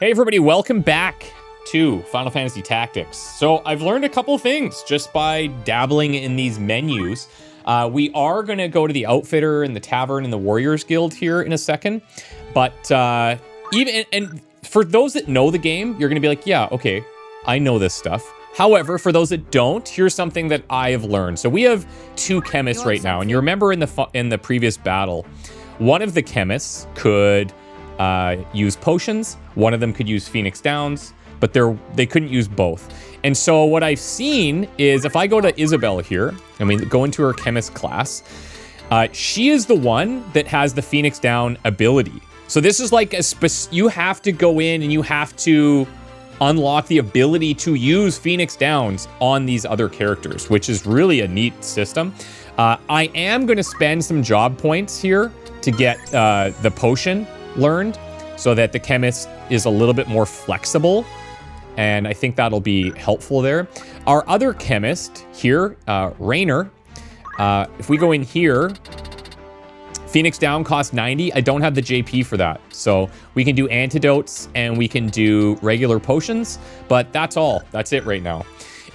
Hey everybody, welcome back to Final Fantasy Tactics. So I've learned a couple things just by dabbling in these menus. We are going to go to the Outfitter and the Tavern and the Warriors Guild here in a second. But even for those that know the game, you're going to be like, yeah, okay, I know this stuff. However, for those that don't, here's something that I have learned. So we have two chemists right now, and you remember in the previous battle, one of the chemists could use potions. One of them could use Phoenix Downs, but they couldn't use both. And so what I've seen is if I go to Isabel here, and we go into her chemist class, she is the one that has the Phoenix Down ability. So this is like you have to go in and you have to unlock the ability to use Phoenix Downs on these other characters, which is really a neat system. I am going to spend some job points here to get the potion learned so that the chemist is a little bit more flexible, and I think that'll be helpful there. Our other chemist here, Rainer, if we go in here, Phoenix Down costs 90. I don't have the JP for that, so we can do antidotes and we can do regular potions, but that's all. That's it right now.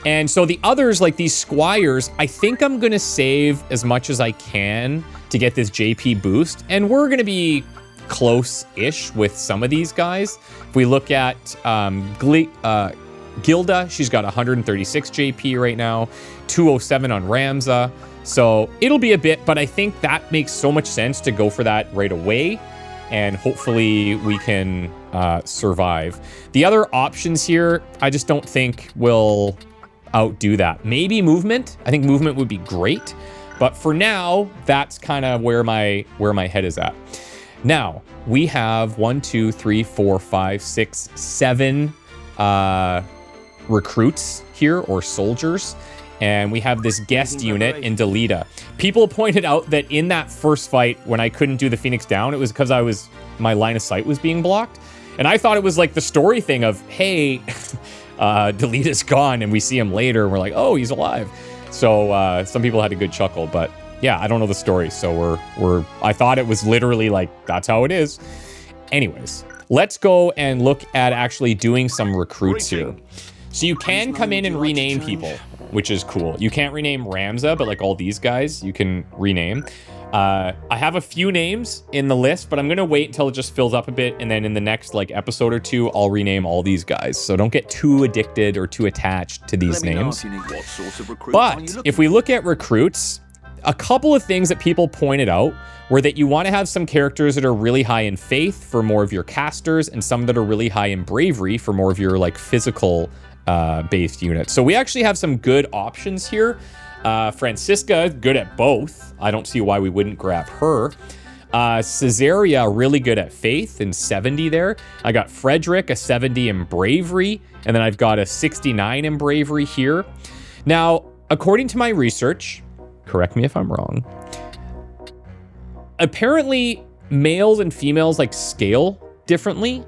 And so the others, like these squires, I think I'm gonna save as much as I can to get this JP boost, and we're gonna be close-ish with some of these guys. If we look at Gilda, she's got 136 JP right now, 207 on Ramza. So it'll be a bit, but I think that makes so much sense to go for that right away, and hopefully we can survive. The other options here, I just don't think will outdo that. Maybe movement. I think movement would be great, but for now, that's kind of where my head is at. Now, we have 1, 2, 3, 4, 5, 6, 7 recruits here, or soldiers, and we have this guest unit in Delita. People pointed out that in that first fight, when I couldn't do the Phoenix Down, it was because my line of sight was being blocked, and I thought it was like the story thing of, hey, Delita's gone, and we see him later, and we're like, oh, he's alive. So some people had a good chuckle, but yeah, I don't know the story, so I thought it was literally like, that's how it is. Anyways, let's go and look at actually doing some recruits here. So you can come in and rename people, which is cool. You can't rename Ramza, but like all these guys, you can rename. I have a few names in the list, but I'm gonna wait until it just fills up a bit, and then in the next like episode or two, I'll rename all these guys. So don't get too addicted or too attached to these names. But if we look at recruits, a couple of things that people pointed out were that you want to have some characters that are really high in faith for more of your casters, and some that are really high in bravery for more of your like physical based units. So we actually have some good options here. Francisca, good at both. I don't see why we wouldn't grab her. Caesarea, really good at faith, and 70 there. I got Frederick, a 70 in bravery, and then I've got a 69 in bravery here. Now, according to my research, correct me if I'm wrong, apparently males and females like scale differently,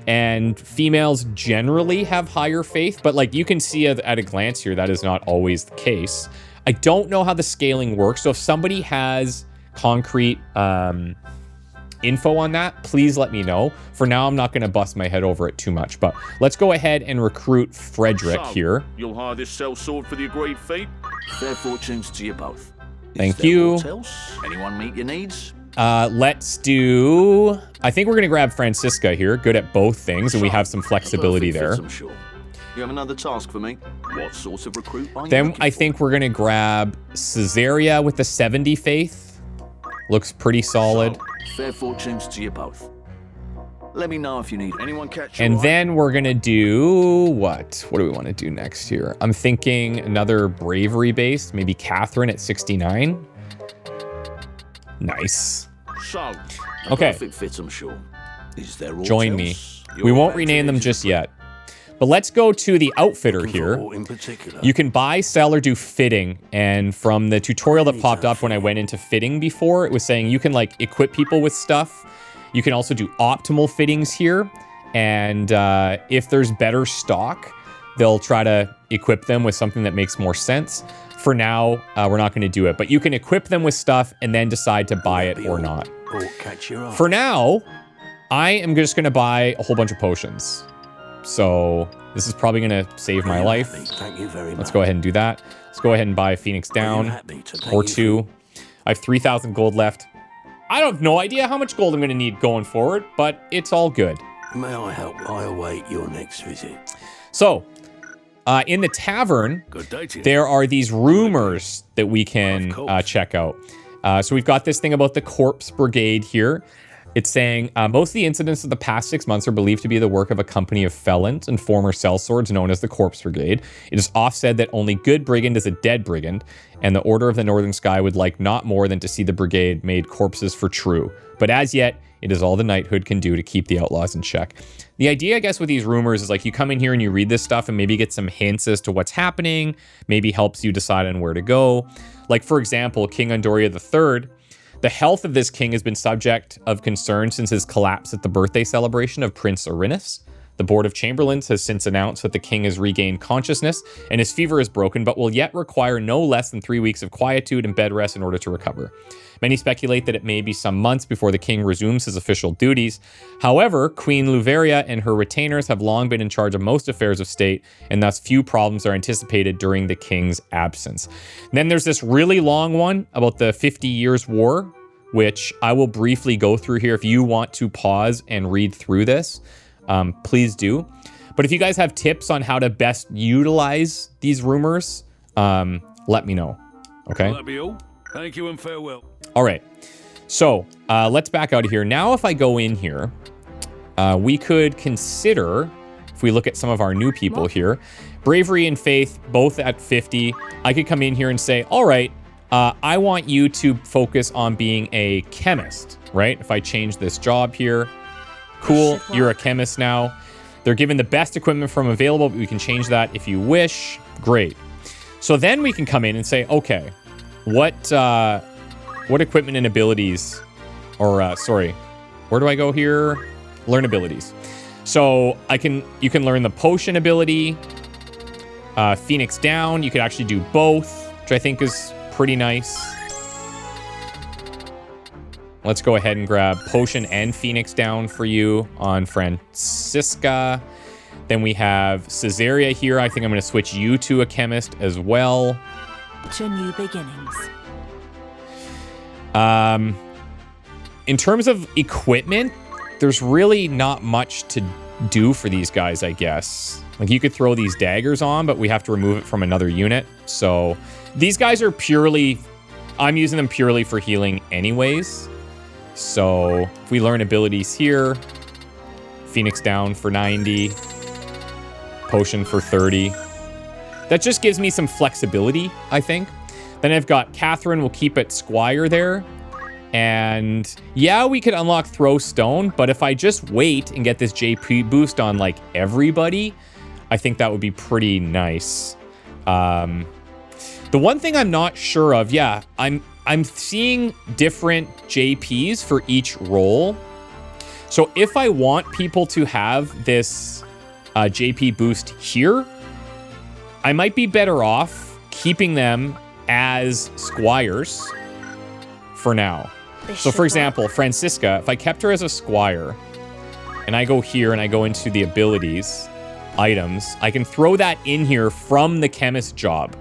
and females generally have higher faith, but like you can see at a glance here, that is not always the case. I don't know how the scaling works, so if somebody has concrete info on that, please let me know. For now, I'm not going to bust my head over it too much, but let's go ahead and recruit Frederick here. You'll hire this cell sword for the agreed fee? Fair fortunes to you both. Thank you. Anyone meet your needs? Let's do... I think we're going to grab Francisca here. Good at both things, and we have some flexibility there. I'm sure. You have another task for me? What sort of recruit are you Then I think we're going to grab Caesarea with the 70 faith. Looks pretty solid. So, fair fortunes to you both. Let me know if you need anyone catch And then we're going to do... What do we want to do next here? I'm thinking another bravery based, maybe Catherine at 69. Nice. So, okay. Perfect fit, I'm sure. Is there Join me. We won't rename them just yet. But let's go to the outfitter here. You can buy, sell, or do fitting. And from the tutorial that popped up when I went into fitting before, it was saying you can like equip people with stuff. You can also do optimal fittings here. And if there's better stock, they'll try to equip them with something that makes more sense. For now, we're not going to do it. But you can equip them with stuff and then decide to buy it or not. For now, I am just going to buy a whole bunch of potions. So this is probably going to save my life. Thank you very much. Let's go ahead and do that. Let's go ahead and buy Phoenix Down or 2. I have 3,000 gold left. I have no idea how much gold I'm going to need going forward, but it's all good. May I help? I await your next visit. So, in the tavern, there are these rumors that we can check out. So we've got this thing about the Corpse Brigade here. It's saying, most of the incidents of the past 6 months are believed to be the work of a company of felons and former sellswords known as the Corpse Brigade. It is oft said that only good brigand is a dead brigand, and the Order of the Northern Sky would like not more than to see the brigade made corpses for true. But as yet, it is all the knighthood can do to keep the outlaws in check. The idea, I guess, with these rumors is like you come in here and you read this stuff and maybe get some hints as to what's happening, maybe helps you decide on where to go. Like, for example, King Andoria III, the health of this king has been subject of concern since his collapse at the birthday celebration of Prince Irinus. The Board of Chamberlains has since announced that the king has regained consciousness and his fever is broken, but will yet require no less than 3 weeks of quietude and bed rest in order to recover. Many speculate that it may be some months before the king resumes his official duties. However, Queen Luveria and her retainers have long been in charge of most affairs of state, and thus few problems are anticipated during the king's absence. And then there's this really long one about the 50 Years' War, which I will briefly go through here. If you want to pause and read through this, please do. But if you guys have tips on how to best utilize these rumors, let me know. Okay? That'll be all. Thank you and farewell. All right. So let's back out of here. Now, if I go in here, we could consider, if we look at some of our new people here, bravery and faith, both at 50. I could come in here and say, all right, I want you to focus on being a chemist, right? If I change this job here, cool, you're a chemist now. They're given the best equipment from available, but we can change that if you wish. Great. So then we can come in and say, okay, what equipment and abilities, or sorry, where do I go here? Learn abilities. So you can learn the potion ability, Phoenix Down. You could actually do both, which I think is pretty nice. Let's go ahead and grab potion and Phoenix Down for you on Francisca. Then we have Caesarea here. I think I'm going to switch you to a chemist as well. To new beginnings. In terms of equipment, there's really not much to do for these guys, I guess. Like, you could throw these daggers on, but we have to remove it from another unit. So these guys are purely, I'm using them purely for healing anyways. So if we learn abilities here, Phoenix Down for 90, potion for 30. That just gives me some flexibility, I think. Then I've got Catherine, we'll keep it Squire there. And yeah, we could unlock Throw Stone, but if I just wait and get this JP boost on like everybody, I think that would be pretty nice. The one thing I'm not sure of, yeah, I'm seeing different JPs for each role. So if I want people to have this JP boost here, I might be better off keeping them as Squires for now. So for example, Francisca, if I kept her as a Squire and I go here and I go into the abilities, items, I can throw that in here from the chemist job,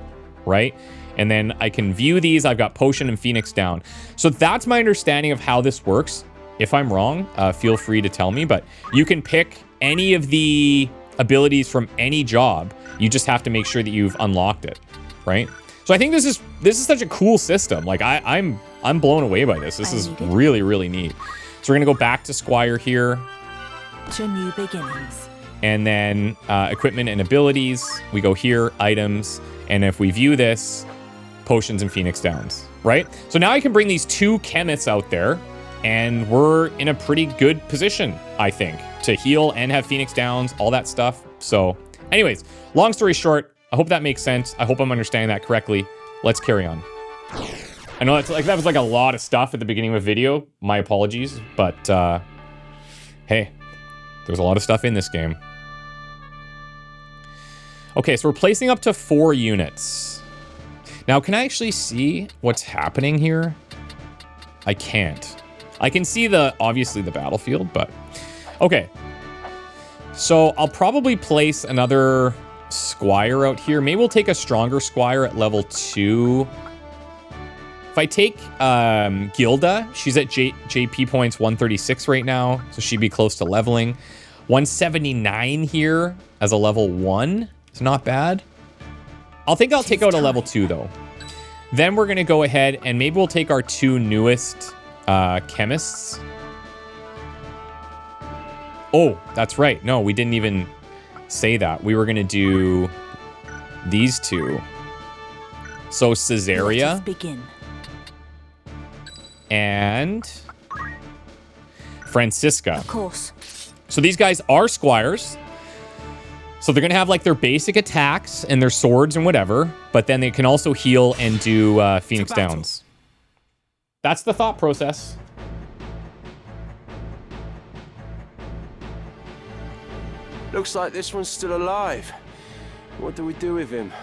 right? And then I can view these. I've got potion and Phoenix Down. So that's my understanding of how this works. If I'm wrong, feel free to tell me, but you can pick any of the abilities from any job. You just have to make sure that you've unlocked it, right? So I think this is such a cool system. Like I'm blown away by this. This is really, really neat. So we're gonna go back to Squire here. To new beginnings. And then equipment and abilities. We go here, items, and if we view this, potions and Phoenix Downs, right? So now I can bring these two chemists out there, and we're in a pretty good position, I think, to heal and have Phoenix Downs, all that stuff. So anyways, long story short, I hope that makes sense. I hope I'm understanding that correctly. Let's carry on. I know that's like that was like a lot of stuff at the beginning of a video. My apologies, but hey, there's a lot of stuff in this game. Okay, so we're placing up to 4 units. Now, can I actually see what's happening here? I can't. I can see obviously the battlefield, but Okay. So I'll probably place another squire out here. Maybe we'll take a stronger squire at level 2. If I take Gilda, she's at JP points 136 right now, so she'd be close to leveling. 179 here as a level 1. It's not bad. I'll take out a level 2 though. Then we're gonna go ahead and maybe we'll take our 2 newest chemists. Oh, that's right. No, we didn't even say that. We were gonna do these 2. So Caesarea and Francisca. Of course. So these guys are squires. So they're going to have like their basic attacks and their swords and whatever, but then they can also heal and do Phoenix Downs. That's the thought process. Looks like this one's still alive. What do we do with him?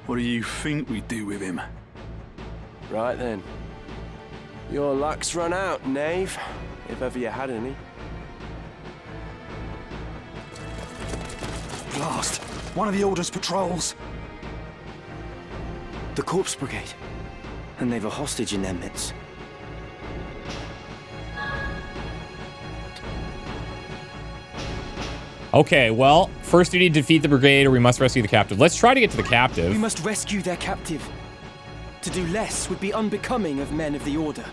What do you think we do with him? Right then. Your luck's run out, knave. If ever you had any. Blast! One of the Order's patrols. The Corpse Brigade. And they've a hostage in their midst. Okay, well, first we need to defeat the brigade or we must rescue the captive. Let's try to get to the captive. We must rescue their captive. To do less would be unbecoming of men of the Order.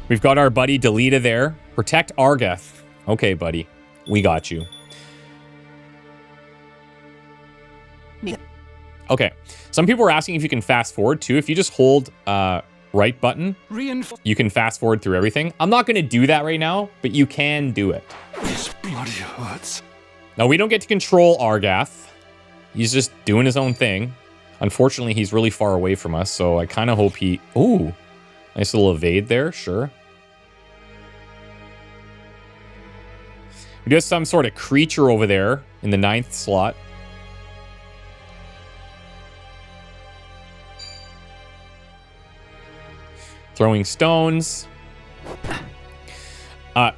We've got our buddy Delita there. Protect Argath. Okay, buddy. We got you. Okay. Some people were asking if you can fast forward too. If you just hold right button, you can fast forward through everything. I'm not going to do that right now, but you can do it. This bloody hurts. Now, we don't get to control Argath. He's just doing his own thing. Unfortunately, he's really far away from us, so I kind of hope he... Ooh, nice little evade there, sure. We do have some sort of creature over there in the 9th slot. Throwing stones.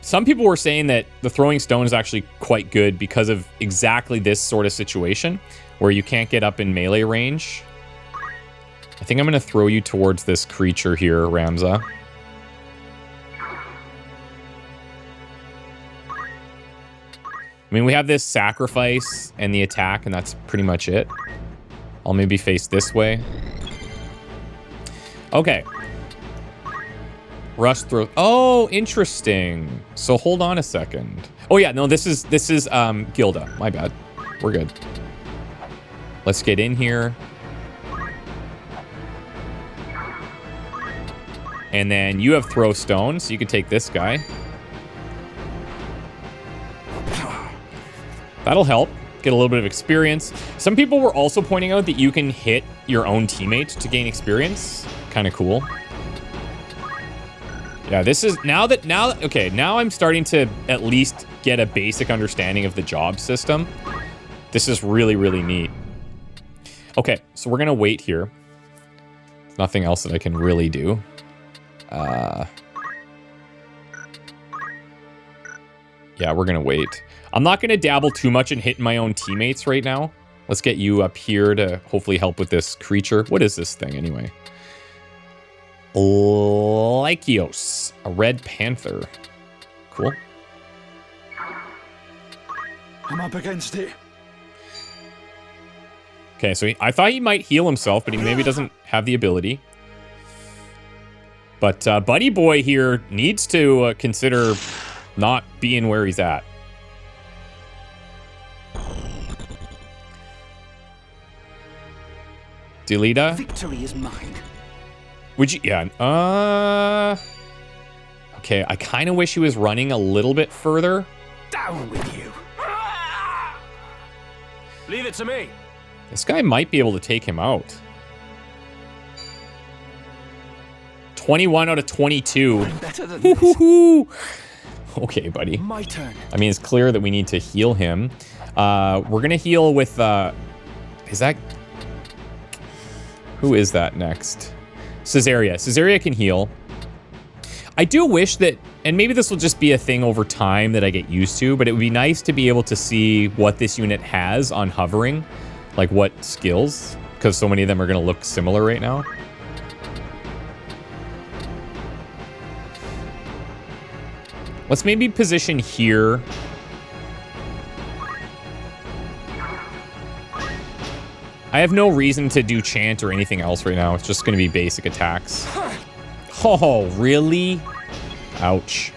Some people were saying that the throwing stone is actually quite good because of exactly this sort of situation where you can't get up in melee range. I think I'm going to throw you towards this creature here, Ramza. I mean, we have this sacrifice and the attack, and that's pretty much it. I'll maybe face this way. Okay. Rush through. Oh, interesting. So hold on a second. Oh yeah, no, this is Gilda. My bad. We're good. Let's get in here. And then you have throw stone, so you can take this guy. That'll help. Get a little bit of experience. Some people were also pointing out that you can hit your own teammate to gain experience. Kind of cool. Yeah, this is now I'm starting to at least get a basic understanding of the job system. This is really, really neat. Okay, so we're gonna wait here. There's nothing else that I can really do. Yeah, we're gonna wait. I'm not gonna dabble too much in hitting my own teammates right now. Let's get you up here to hopefully help with this creature. What is this thing anyway? Lykios, a red panther. Cool. I'm up against it. Okay, so I thought he might heal himself, but he maybe doesn't have the ability. But Buddy Boy here needs to consider not being where he's at. Delita? Victory is mine. Would you? Yeah. Okay, I kind of wish he was running a little bit further. Down with you. Leave it to me. This guy might be able to take him out. 21 out of 22. I'm better than this. Okay, buddy. My turn. I mean, it's clear that we need to heal him. We're gonna heal with. Is that? Who is that next? Caesarea. Caesarea can heal. I do wish that, and maybe this will just be a thing over time that I get used to, but it would be nice to be able to see what this unit has on hovering, like what skills, because so many of them are going to look similar right now. Let's maybe position here. I have no reason to do chant or anything else right now. It's just going to be basic attacks. Oh, really? Ouch.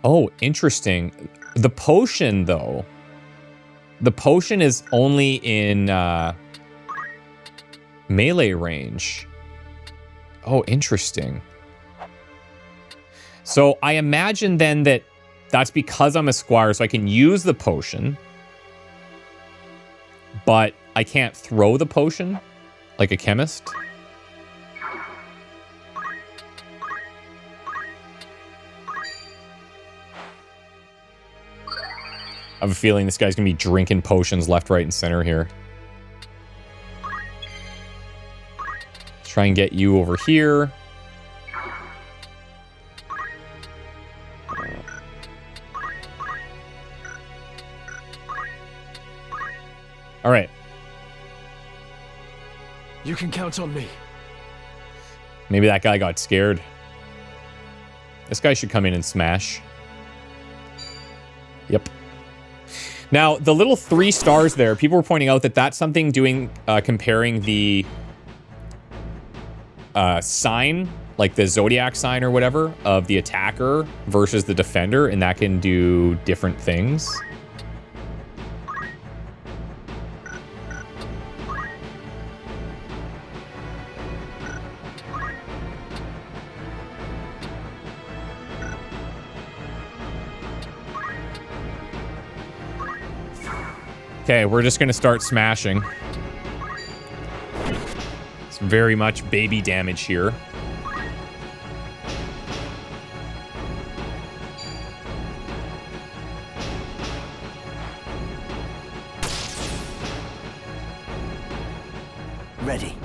Oh, interesting. The potion, though. The potion is only in melee range. Oh, interesting. So I imagine then that that's because I'm a squire, so I can use the potion, but I can't throw the potion like a chemist. I have a feeling this guy's gonna be drinking potions left, right, and center here. Let's try and get you over here. All right. You can count on me. Maybe that guy got scared. This guy should come in and smash. Yep. Now, the little 3 stars there, people were pointing out that that's something doing, comparing the sign, like the zodiac sign or whatever, of the attacker versus the defender, and that can do different things. Okay, we're just gonna start smashing. It's very much baby damage here. Ready.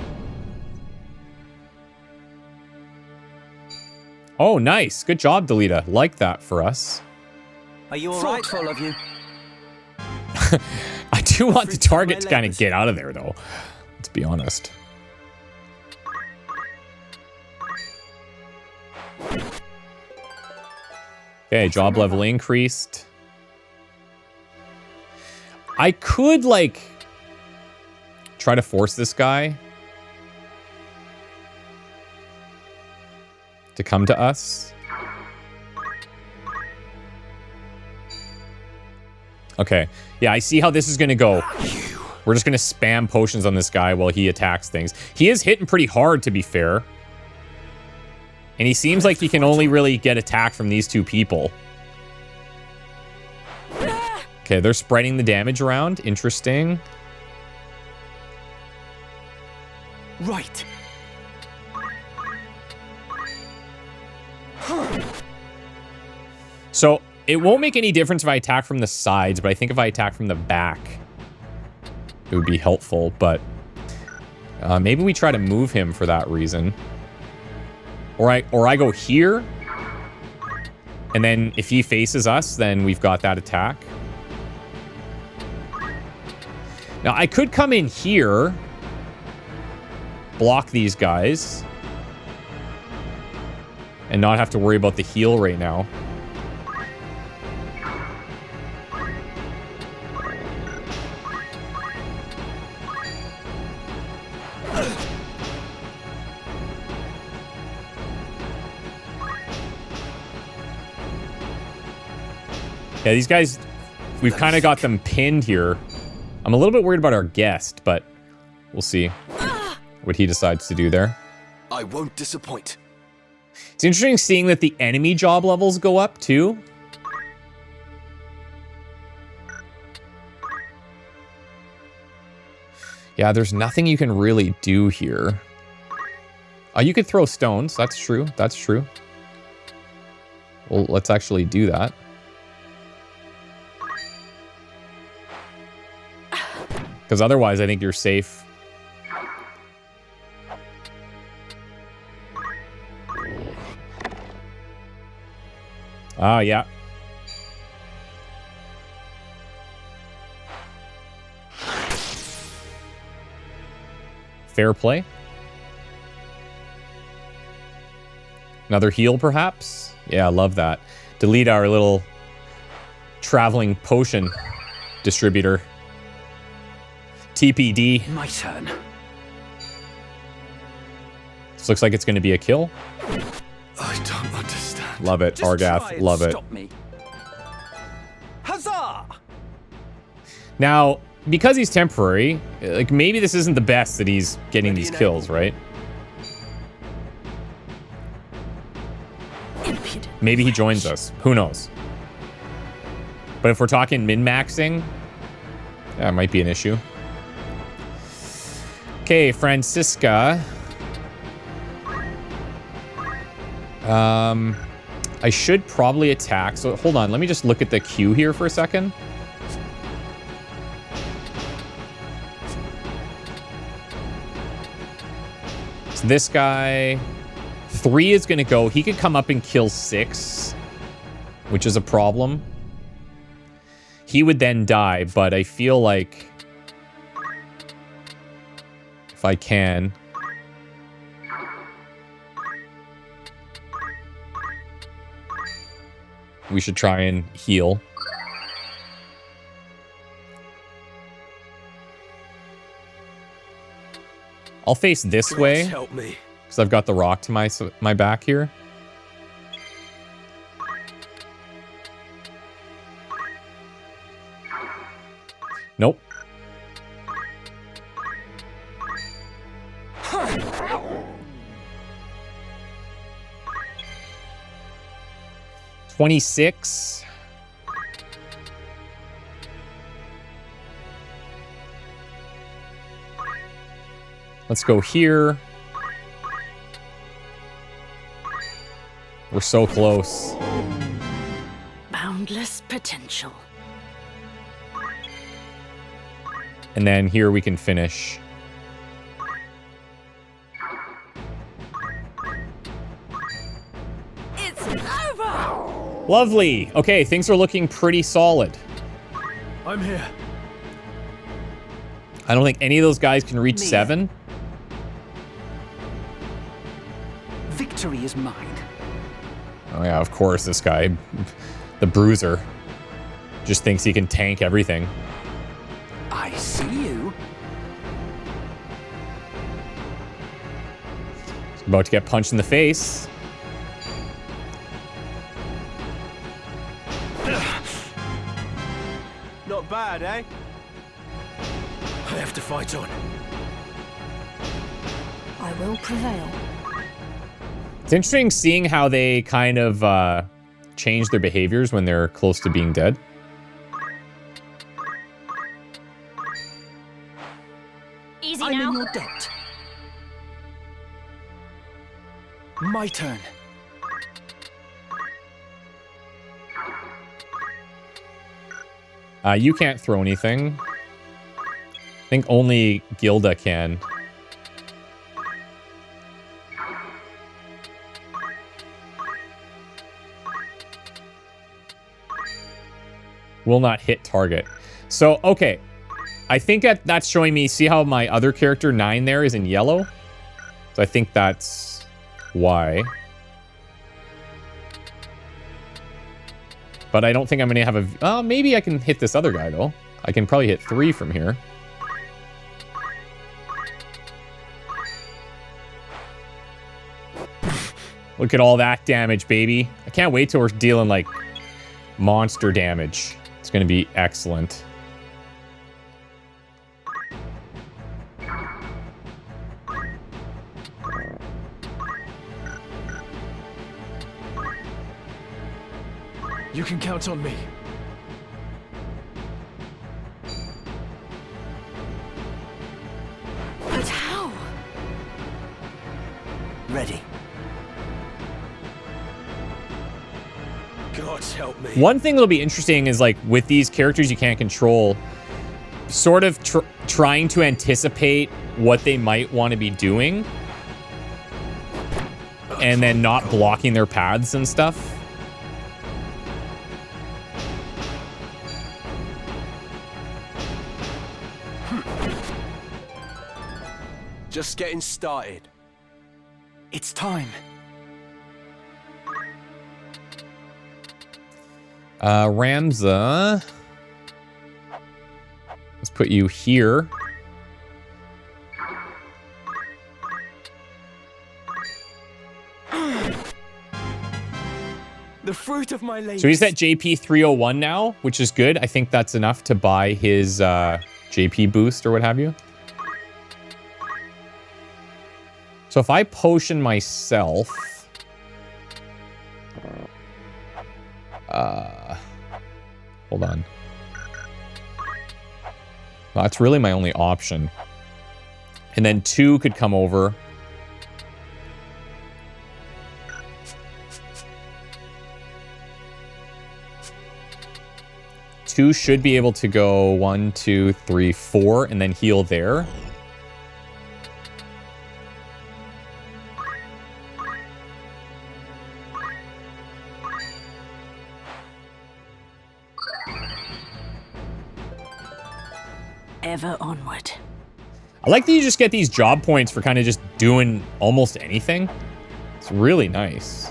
Oh, nice. Good job, Delita. Like that for us. Are you all right? Thoughtful of you. I do want the target to kind of get out of there, though. Let's be honest. Okay, job level increased. I could, like, try to force this guy to come to us. Okay. Yeah, I see how this is going to go. We're just going to spam potions on this guy while he attacks things. He is hitting pretty hard, to be fair. And he seems like he can only really get attacked from these 2 people. Okay, they're spreading the damage around. Interesting. Right. So it won't make any difference if I attack from the sides, but I think if I attack from the back, it would be helpful. But maybe we try to move him for that reason. Or I go here, and then if he faces us, then we've got that attack. Now, I could come in here, block these guys, and not have to worry about the heal right now. Yeah, these guys, we've kind of got them pinned here. I'm a little bit worried about our guest, but we'll see what he decides to do there. I won't disappoint. It's interesting seeing that the enemy job levels go up, too. Yeah, there's nothing you can really do here. Oh, you could throw stones. That's true. That's true. Well, let's actually do that. Because otherwise, I think you're safe. Oh, yeah. Fair play. Another heal, perhaps? Yeah, I love that. Delete our little traveling potion distributor. TPD. My turn. This looks like it's going to be a kill. I don't understand. Love it, Just try Argath. and Love it. Stop me. Huzzah! Now, because he's temporary, like maybe this isn't the best that he's getting these kills, right? Impudent. Maybe he joins us. Who knows? But if we're talking min-maxing, that might be an issue. Okay, Francisca. I should probably attack. So hold on, let me just look at the queue here for a second. So this guy, 3 is going to go. He could come up and kill 6, which is a problem. He would then die, but I feel like if I can, we should try and heal. I'll face this way Help me. because I've got the rock to my back here. Nope. $26. Let's go here. We're so close. Boundless potential. And then here we can finish. It's over! Lovely. Okay, things are looking pretty solid. I'm here. I don't think any of those guys can reach Mia. 7. Victory is mine. Oh yeah, of course, this guy, the bruiser, just thinks he can tank everything. I see you. He's about to get punched in the face. Not bad, eh? I have to fight on. I will prevail. It's interesting seeing how they kind of change their behaviors when they're close to being dead. Easy I'm now. in your debt. My turn. You can't throw anything. I think only Gilda can. Will not hit target. So, okay. I think that's showing me, see how my other character, 9 there, is in yellow? So I think that's why. But I don't think I'm going to have a... Oh, maybe I can hit this other guy, though. I can probably hit 3 from here. Look at all that damage, baby. I can't wait till we're dealing, like, monster damage. It's going to be excellent. You can count on me. But how? Ready. God help me. One thing that'll be interesting is, like, with these characters you can't control, sort of trying to anticipate what they might want to be doing and then not blocking their paths and stuff. just getting started. It's time. Ramza. Let's put you here. The fruit of my labor. So he's at JP 301 now, which is good. I think that's enough to buy his JP boost or what have you. So if I potion myself... hold on. Well, that's really my only option. And then 2 could come over. Two should be able to go 1, 2, 3, 4, and then heal there. Ever onward. I like that you just get these job points for kind of just doing almost anything. It's really nice.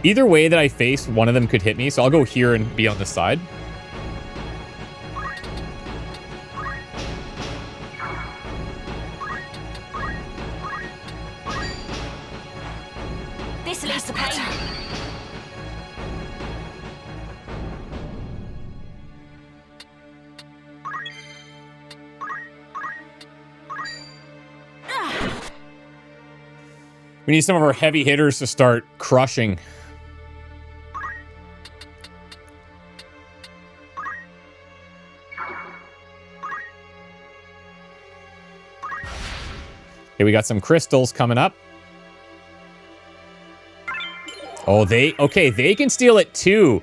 Either way that I face, one of them could hit me, so I'll go here and be on the side. This'll ease the pain. We need some of our heavy hitters to start crushing. Okay, we got some crystals coming up. Oh, they can steal it too.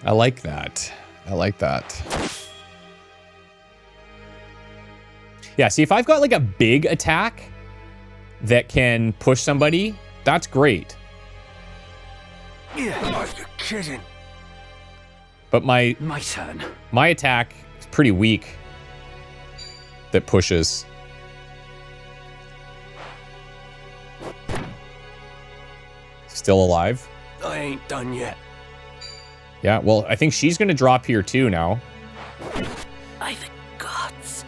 I like that. I like that. Yeah, see, if I've got like a big attack that can push somebody, that's great. Yeah, are you kidding? But my turn. my attack is pretty weak that pushes. Still alive? I ain't done yet. Yeah, well, I think she's going to drop here too now. By the gods.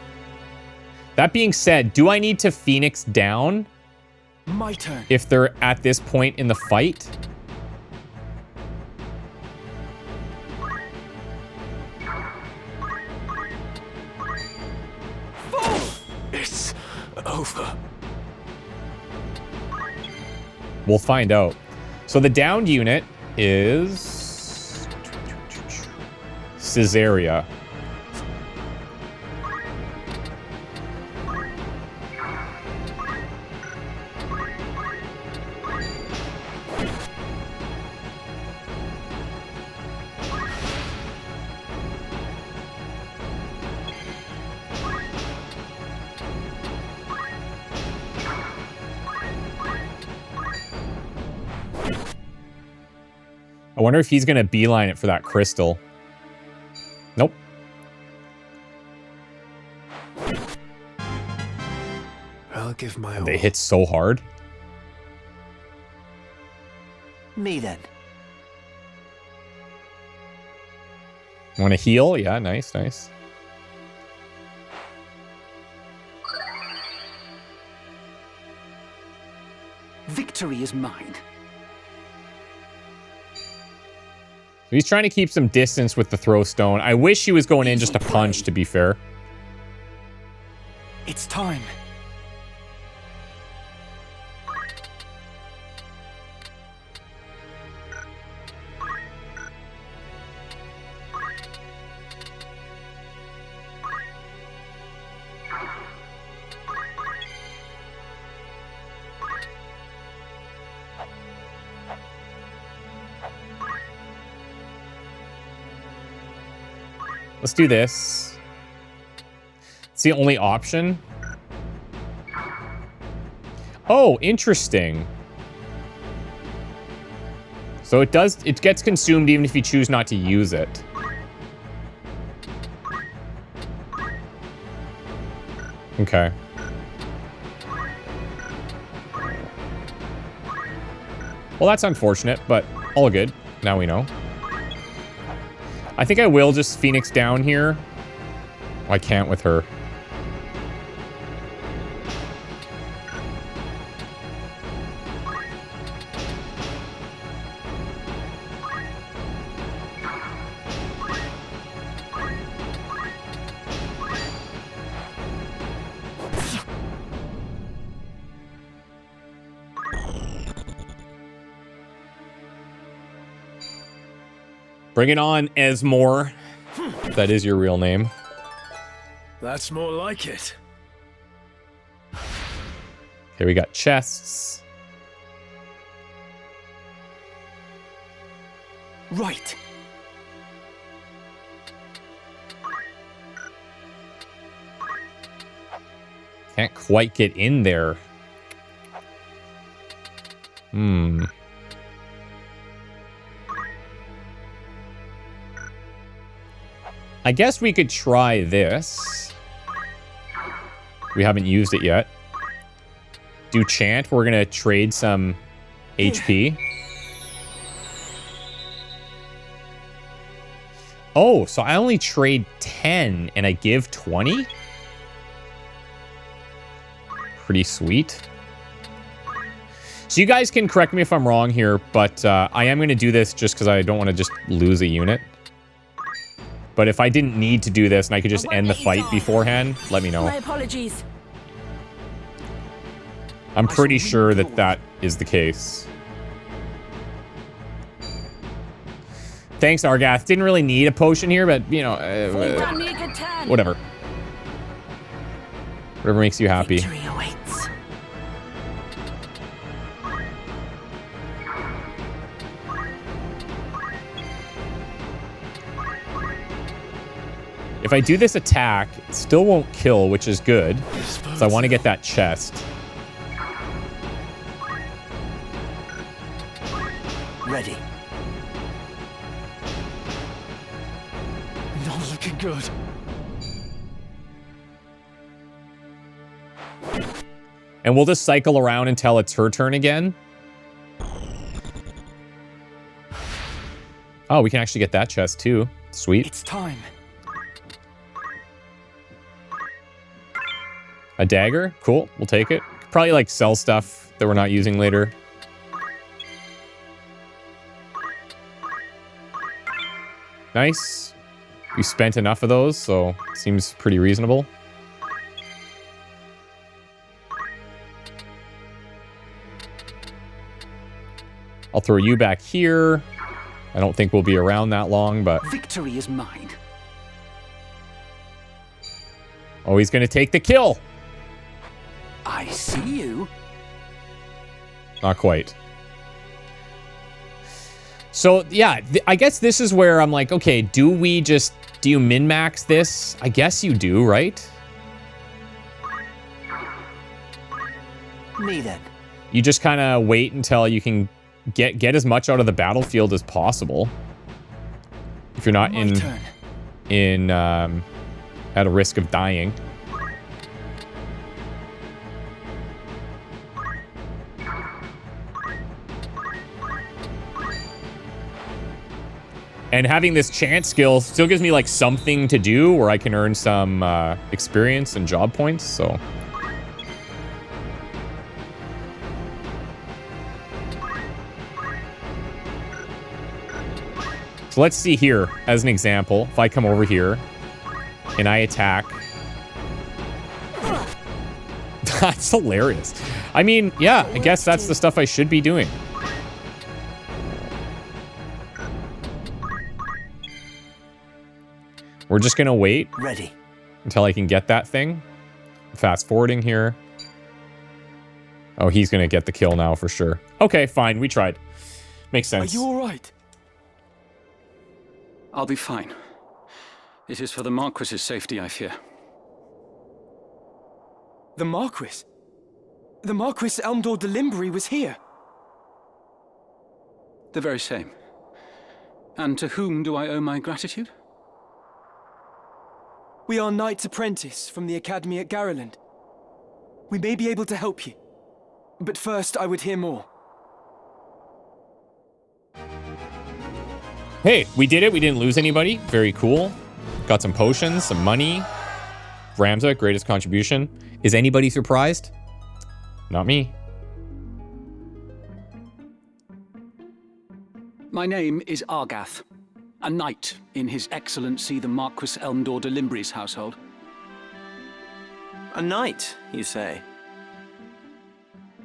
That being said, do I need to Phoenix down My turn. if they're at this point in the fight? It's over. We'll find out. So the downed unit is Caesarea. I wonder if he's going to beeline it for that crystal. Nope. I'll give my all. They hit so hard. Me then. Want to heal? Yeah, nice, nice. Victory is mine. So he's trying to keep some distance with the throw stone. I wish he was going in just a punch, to be fair. It's time. Let's do this. It's the only option. Oh, interesting. So it gets consumed even if you choose not to use it. Okay. Well, that's unfortunate, but all good. Now we know. I think I will just Phoenix down here. Oh, I can't with her. Bring it on, Esmore. If that is your real name. That's more like it. Okay, we got chests. Right. Can't quite get in there. I guess we could try this. We haven't used it yet. Do chant. We're going to trade some HP. Oh, so I only trade 10 and I give 20? Pretty sweet. So you guys can correct me if I'm wrong here, but I am going to do this just because I don't want to just lose a unit. But if I didn't need to do this and I could just end the fight beforehand, let me know. My apologies. I'm pretty sure that that is the case. Thanks, Argath. Didn't really need a potion here, but, you know, Done me a good turn. whatever. Whatever makes you happy. Victory awaits. If I do this attack, it still won't kill, which is good. So I want to get that chest. Ready. Not looking good. And we'll just cycle around until it's her turn again. Oh, we can actually get that chest too. Sweet. It's time. A dagger? Cool. We'll take it. Probably like sell stuff that we're not using later. Nice. We spent enough of those, so seems pretty reasonable. I'll throw you back here. I don't think we'll be around that long, but... Victory is mine. Oh, he's going to take the kill. I see you. Not quite. So, yeah, I guess this is where I'm like, okay, do you min-max this? I guess you do, right? Me then. You just kind of wait until you can get as much out of the battlefield as possible. If you're not My turn. at a risk of dying. And having this chance skill still gives me like something to do where I can earn some experience and job points, so. So let's see here, as an example, if I come over here and I attack. That's hilarious. I mean, yeah, I guess that's the stuff I should be doing. We're just gonna wait Ready. until I can get that thing. Fast forwarding here. Oh, he's gonna get the kill now for sure. Okay, fine, we tried. Makes sense. Are you all right? I'll be fine. It is for the Marquis's safety I fear. The Marquis? The Marquis Elmdor de Limbry was here. The very same. And to whom do I owe my gratitude? We are Knight's Apprentice from the Academy at Garreland. We may be able to help you. But first, I would hear more. Hey, we did it. We didn't lose anybody. Very cool. Got some potions, some money. Ramza, greatest contribution. Is anybody surprised? Not me. My name is Argath, a knight in His Excellency the Marquis Elmdor de Limbry's household. A knight, you say?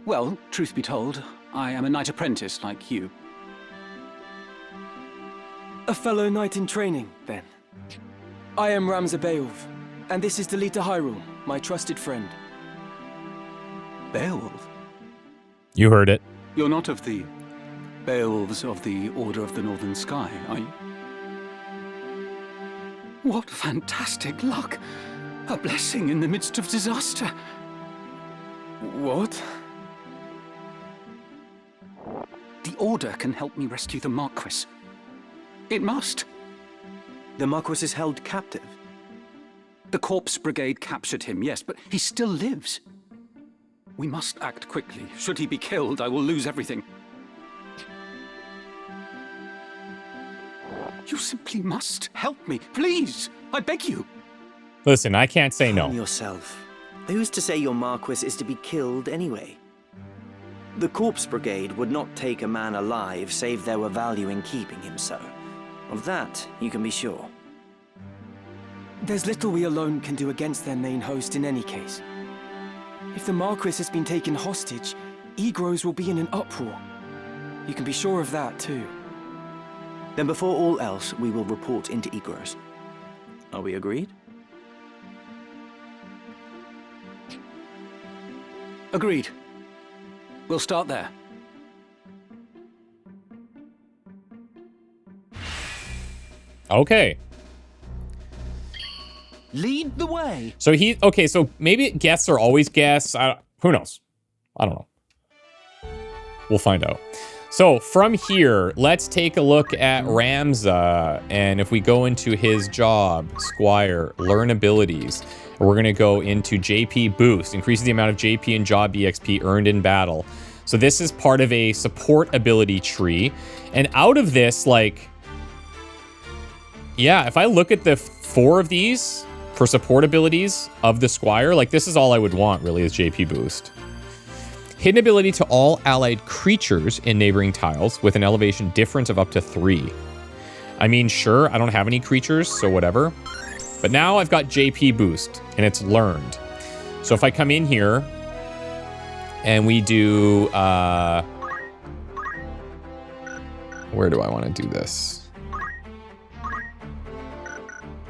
Well, truth be told, I am a knight apprentice like you. A fellow knight in training, then. I am Ramza Beowulf, and this is Delita Hyrule, my trusted friend. Beowulf? You heard it. You're not of the Beowulfs of the Order of the Northern Sky, are you? What fantastic luck! A blessing in the midst of disaster. What? The Order can help me rescue the Marquis. It must. The Marquis is held captive. The Corpse Brigade captured him, yes, but he still lives. We must act quickly. Should he be killed, I will lose everything. You simply must help me, please. I beg you. Listen, I can't say no. Calm yourself. Who's to say your Marquis is to be killed anyway? The Corpse Brigade would not take a man alive save there were value in keeping him so. Of that, you can be sure. There's little we alone can do against their main host in any case. If the Marquis has been taken hostage, Egros will be in an uproar. You can be sure of that, too. Then before all else, we will report into Egros. Are we agreed? Agreed. We'll start there. Okay. Lead the way. So okay, so maybe guests are always guests. Who knows? I don't know. We'll find out. So from here, let's take a look at Ramza. And if we go into his job, Squire, learn abilities, we're going to go into JP boost, increases the amount of JP and job EXP earned in battle. So this is part of a support ability tree. And out of this, like, yeah, if I look at the 4 of these for support abilities of the Squire, like, this is all I would want, really, is JP boost. Hidden ability to all allied creatures in neighboring tiles with an elevation difference of up to 3. I mean, sure, I don't have any creatures, so whatever. But now I've got JP boost, and it's learned. So if I come in here, and we do, where do I want to do this?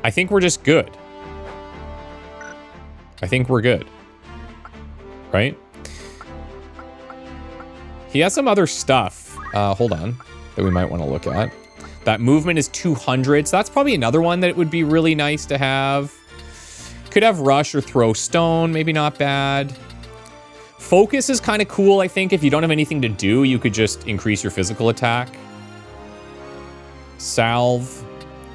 I think we're just good. I think we're good. Right? He has some other stuff, hold on, that we might want to look at. That movement is 200, so that's probably another one that would be really nice to have. Could have rush or throw stone, maybe not bad. Focus is kind of cool, I think. If you don't have anything to do, you could just increase your physical attack. Salve,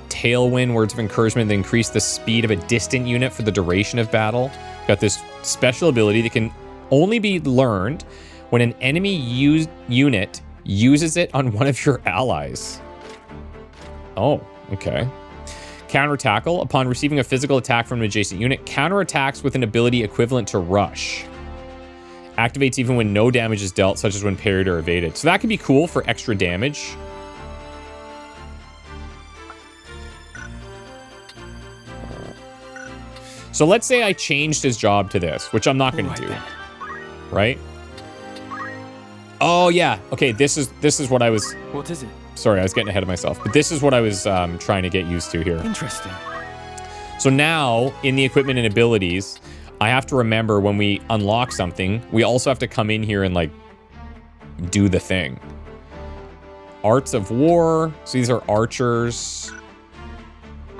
Tailwind, words of encouragement that increase the speed of a distant unit for the duration of battle. Got this special ability that can only be learned when an enemy unit uses it on one of your allies. Oh, okay. Counter tackle. Upon receiving a physical attack from an adjacent unit, counterattacks with an ability equivalent to rush. Activates even when no damage is dealt, such as when parried or evaded. So that could be cool for extra damage. So let's say I changed his job to this, which I'm not going to do. Then. Right? Oh, yeah. Okay, this is what I was... What is it? Sorry, I was getting ahead of myself. But this is what I was trying to get used to here. Interesting. So now, in the equipment and abilities, I have to remember when we unlock something, we also have to come in here and, like, do the thing. Arts of War. So these are archers.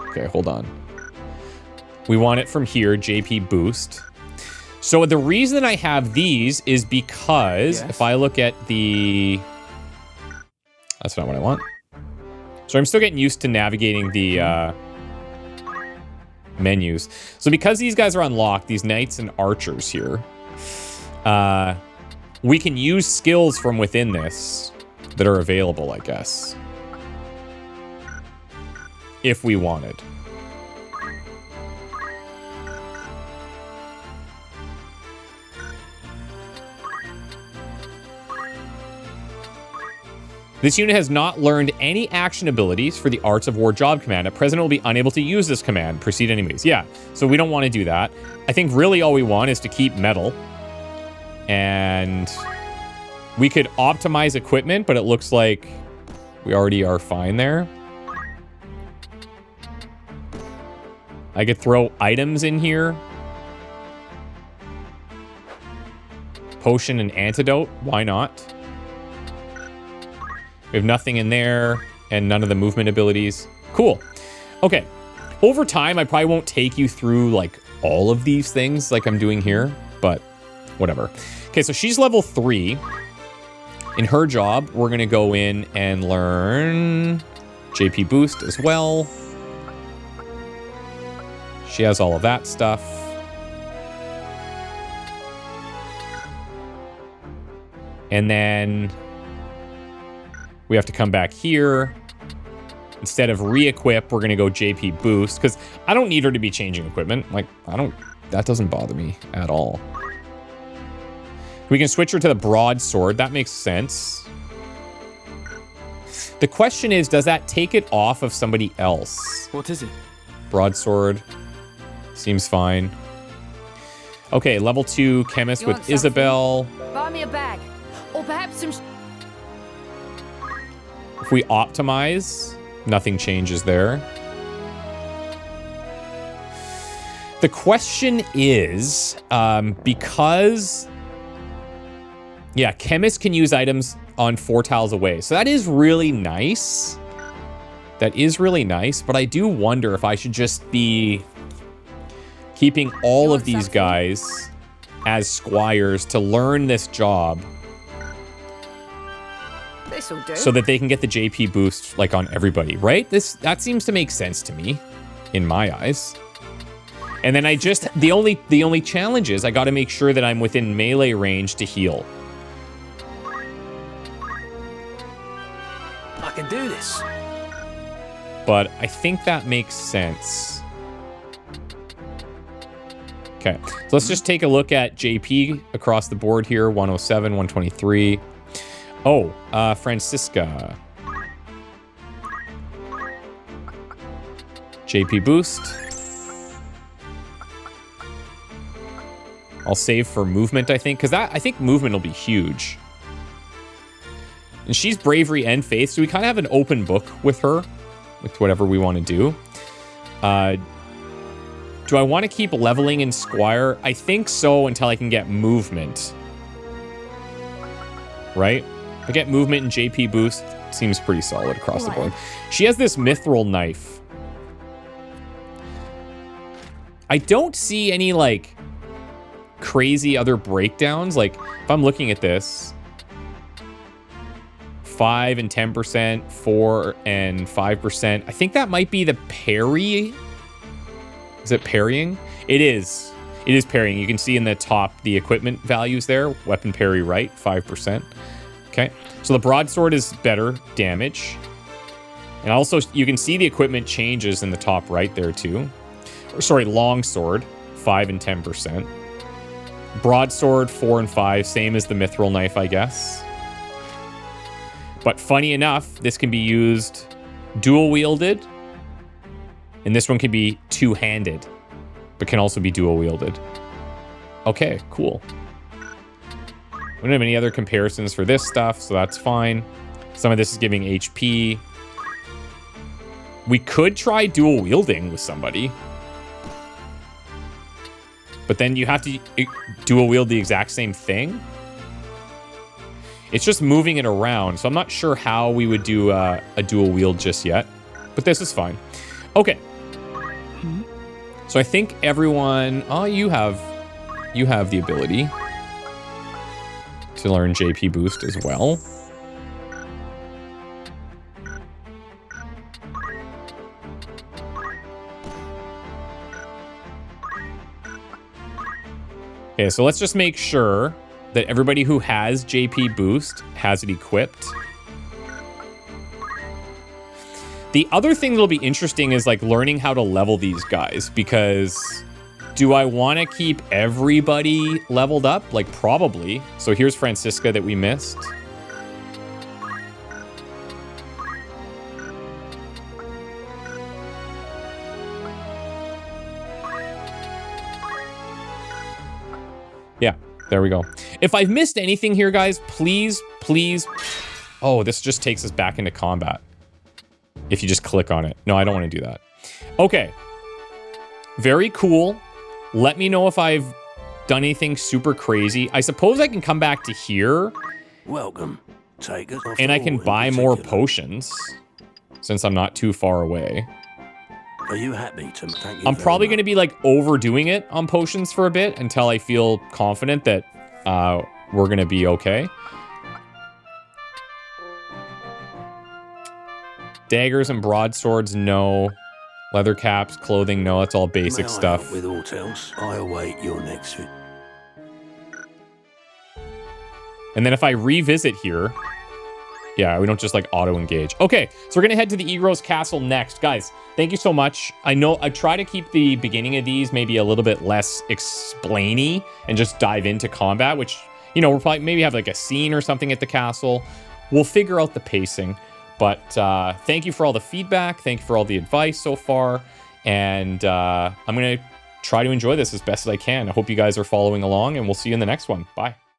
Okay, hold on. We want it from here, JP boost. So the reason I have these is because if I look at the... That's not what I want. So I'm still getting used to navigating the menus. So because these guys are unlocked, these knights and archers here, we can use skills from within this that are available, I guess. If we wanted. This unit has not learned any action abilities for the Arts of War job command. At present, it will be unable to use this command. Proceed anyways. Yeah, so we don't want to do that. I think really all we want is to keep metal. And we could optimize equipment, but it looks like we already are fine there. I could throw items in here. Potion and antidote. Why not? We have nothing in there and none of the movement abilities. Cool. Okay. Over time, I probably won't take you through like all of these things like I'm doing here, but whatever. Okay, so she's level 3. In her job, we're going to go in and learn JP boost as well. She has all of that stuff. And then we have to come back here. Instead of re-equip, we're going to go JP boost because I don't need her to be changing equipment. Like, that doesn't bother me at all. We can switch her to the broadsword. That makes sense. The question is, does that take it off of somebody else? What is it? Broadsword. Seems fine. Okay, level 2 chemist with Isabel. Buy me a bag. Or perhaps some... If we optimize, nothing changes there. The question is, because... Yeah, chemists can use items on 4 tiles away. So that is really nice. That is really nice, but I do wonder if I should just be keeping all of these guys as squires to learn this job. This'll do. So that they can get the JP boost like on everybody, right? That seems to make sense to me in my eyes. And then the only challenge is I got to make sure that I'm within melee range to heal. I can do this. But I think that makes sense. Okay, so let's just take a look at JP across the board here. 107, 123. Oh, Francisca. JP boost. I'll save for movement, I think, because I think movement will be huge. And she's bravery and faith, so we kind of have an open book with her, with whatever we want to do. Do I want to keep leveling in Squire? I think so until I can get movement. Right? If I get movement and JP boost, seems pretty solid across the board. She has this mithril knife. I don't see any, like, crazy other breakdowns. Like, if I'm looking at this, 5 and 10%, 4 and 5%. I think that might be the parry. Is it parrying? It is. It is parrying. You can see in the top the equipment values there. Weapon parry right, 5%. Okay. So the broadsword is better damage. And also you can see the equipment changes in the top right there too. Or, sorry, longsword, 5 and 10%. Broadsword, 4 and 5, same as the mithril knife, I guess. But funny enough, this can be used dual-wielded. And this one can be two-handed, but can also be dual-wielded. Okay, cool. We don't have any other comparisons for this stuff, so that's fine. Some of this is giving HP. We could try dual-wielding with somebody. But then you have to dual-wield the exact same thing. It's just moving it around, so I'm not sure how we would do a dual-wield just yet. But this is fine. Okay. So I think everyone... Oh, you have you have the ability to learn JP boost as well. Okay, so let's just make sure that everybody who has JP boost has it equipped. The other thing that'll be interesting is like learning how to level these guys, because do I want to keep everybody leveled up? Like probably. So here's Francisca that we missed. Yeah, there we go. If I've missed anything here, guys, please. Oh, this just takes us back into combat. If you just click on it. No, I don't want to do that. Okay. Very cool. Let me know if I've done anything super crazy. I suppose I can come back to here. Welcome. Take us. And I can buy more potions since I'm not too far away. Are you happy to thank you? I'm probably going to be like overdoing it on potions for a bit until I feel confident that we're going to be okay. Daggers and broadswords, no. Leather caps, clothing, no. That's all basic stuff. With aught else, I await your next fit. And then if I revisit here, yeah, we don't just like auto engage. Okay, so we're gonna head to the Egros Castle next. Guys, thank you so much. I know I try to keep the beginning of these maybe a little bit less explainy and just dive into combat, which, you know, we'll probably maybe have like a scene or something at the castle. We'll figure out the pacing. But thank you for all the feedback. Thank you for all the advice so far. And I'm going to try to enjoy this as best as I can. I hope you guys are following along, and we'll see you in the next one. Bye.